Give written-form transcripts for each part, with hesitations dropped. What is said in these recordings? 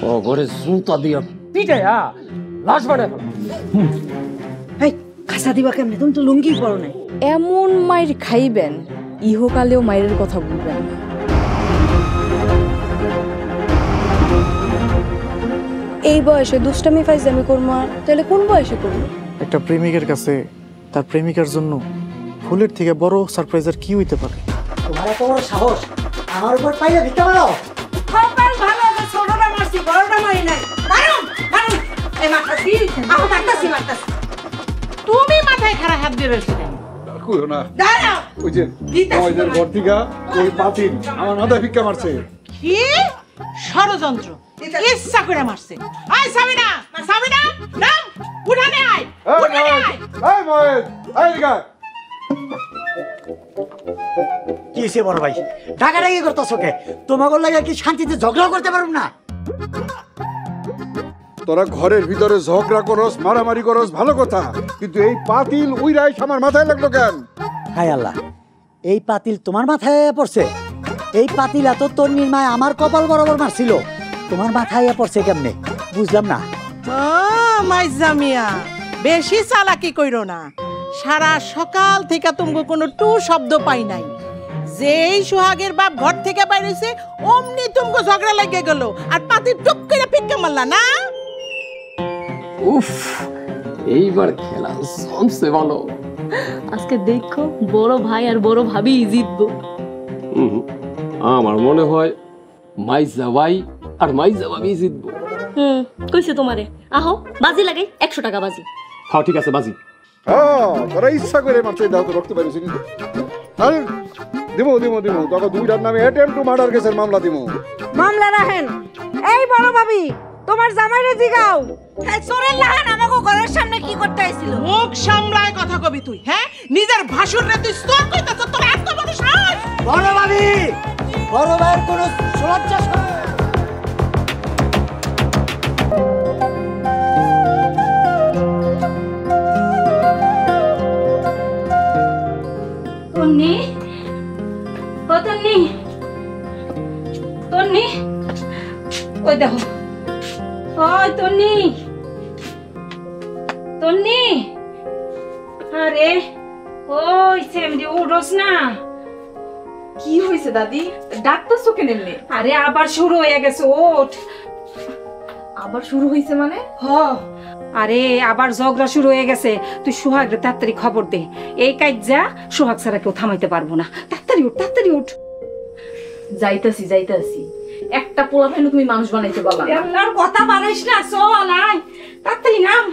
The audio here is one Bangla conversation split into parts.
ও ঘরে জুতা দিয়া পিটাইয়া লাশ বানায় ফেলা। এই খাসা দিবা কেমনে? তুমি তো লুঙ্গি পরো নাই। এমন মাইর খাইবেন ইহকালেও মায়ের কথা বলবেন না। এই বয়সে দুষ্টামি ফাইজলামি করবো আর তাহলে কোন বয়সে করবো? একটা প্রেমিকের কাছে তার প্রেমিকার জন্য ফুলের থেকে বড় সারপ্রাইজার কি হইতে পারে? তোমার এত বড় সাহস আমার উপর পাইলে ভিক্ষা মারো? কপাল ভালো যে ছোটটা মারছি, বড়টা মারি নাই। মারুন মারুন, এই মারতাছি, আমি মারতাছি। তুমি মাথায় খারাপ হাত দিয়ে রয়েছে কেন? কইও না, দাঁড়াও। ওই যে আমাদের ঘর থেকে ওই পাতিল আমার মাথায় ভিক্ষা মারছে। কি ষড়যন্ত্র! ইচ্ছা করে মারছে। আয় সামিনা, সামিনা নাম উঠানে আয়, উঠানে আয়। এই মহেশ, এই দিকে কি হইছে বড় ভাই? ডাকাডাকি করতেছো কে? তোমাকে লাগে কি শান্তিতে ঝগড়া করতে পারব না? তোরা ঘরের ভিতরে ঝগড়া করস, মারামারি করস, ভালো কথা, কিন্তু এই পাতিল উইরাই আমার মাথায় লাগলো কেন? হায় আল্লাহ, এই পাতিল তোমার মাথায় পড়ছে? এই পাতিল এত তোর নির্মায় আমার কপাল বরাবর মারছিল, তোমার মাথায় পড়ছে কেমনে বুঝলাম না। মাইজামিয়া বেশি চালাকি কইরো না। সারা সকাল থেকে তোমাকে কোনো টু শব্দ পাই নাই। যেই সোহাগের বাপ ঘর থেকে বাইরেছে অমনি তোমাকে ঝগড়া লাগে গেল আর পাতি টুক করে পিক্কা মারলা না। উফ, এইবার খেলা জমছে ভালো। আজকে দেখো বড় ভাই আর বড় ভাবি জিতবো। আমার মনে হয় মাইজা ভাই আর মাইজা ভাবি জিতবো। কইছে তোমারে আহো বাজি লাগাই 100 টাকা বাজি। হ্যাঁ ঠিক আছে বাজি। হ্যাঁ, তোরা ইচ্ছা করে মারছে, দাও তো রক্ত বেরিয়েছে কিন্তু। আরে দিমো তোকে দুইটার নামে অ্যাটেম্প টু মার্ডার কেসের মামলা দিমো। মামলা রাখেন। এই বড় ভাবি, তোমার জামাইরে জিগাও এই চোরের লাহান আমাকে ঘরের সামনে কি করতে আইছিল? মুখ সামলায় কথা কবি তুই, হ্যাঁ? নিজের ভাষণে তুই স্তর কইতাছ, তোর এত বড় সাহস! বড় ভাবি, বড় ভাইয়ের কোনো লজ্জা শরম? তন্নি, ও তন্নি, তন্নি, ওই দেখো, ওই তন্নি, তন্নি, আরে ওই সেমরি উঠোস না। কি হয়েছে দাদি? ডাক্তারছো কেন এমনি? আরে আবার শুরু হয়ে গেছে, ওঠ। আবার শুরু হয়েছে মানে? হ, আরে আবার ঝগড়া শুরু হয়ে গেছে। তুই সোহাগরে তাড়াতাড়ি খবর দে। এই কাজ যা, সোহাগ ছাড়া কেউ থামাইতে পারবো না। তাড়াতাড়ি উঠ, তাড়াতাড়ি উঠ। যাইতাছি। একটা পোলা ফেলে তুমি মানুষ বানাইতে পারবা না। আর কথা বানাইস না, চল আয় তাড়াতাড়ি নাম।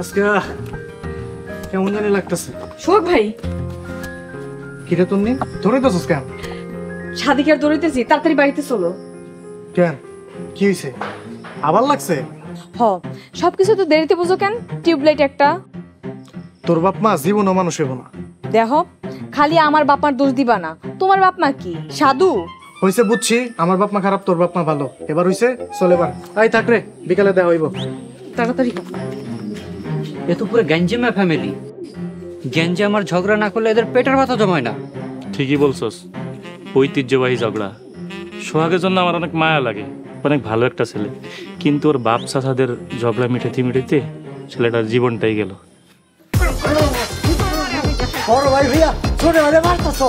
আজকে কেমন জানি লাগতেছে। সোহাগ ভাই, কিরে তুমি ধরিতেছস কেন? সাদিকার দৌড়াইতেছি, তাড়াতাড়ি বাড়িতে চলো। কেন কি হয়েছে? আবার লাগছে? হ, সবকিছু তো দেরিতে বুঝো কেন? টিউবলাইট একটা। তোর বাপ মা জীবনও মানুষ হইব না। দেখো, খালি আমার বাপ মার দোষ দিবা না। তোমার বাপ মা কি সাধু? হইছে বুঝছি, আমার বাপ মা খারাপ, তোর বাপ মা ভালো। এবার হইছে, চল এবার। আই থাক রে, বিকালে দেখা হইব। তাড়াতাড়ি। এ তো পুরো গ্যাঞ্জামা ফ্যামিলি। গ্যাঞ্জাম আর ঝগড়া না করলে এদের পেটের ব্যথা জমায় না। ঠিকই বলছস, ঐতিহ্যবাহী ঝগড়া। সোহাগের জন্য আমার অনেক মায়া লাগে, অনেক ভালো একটা ছেলে, কিন্তু ওর বাপ চাচাদের ঝগড়া মিটাইতে ছেলেটার জীবনটাই গেল। বড় ভাই ভাইয়া ছোট ভাই মারতাছো।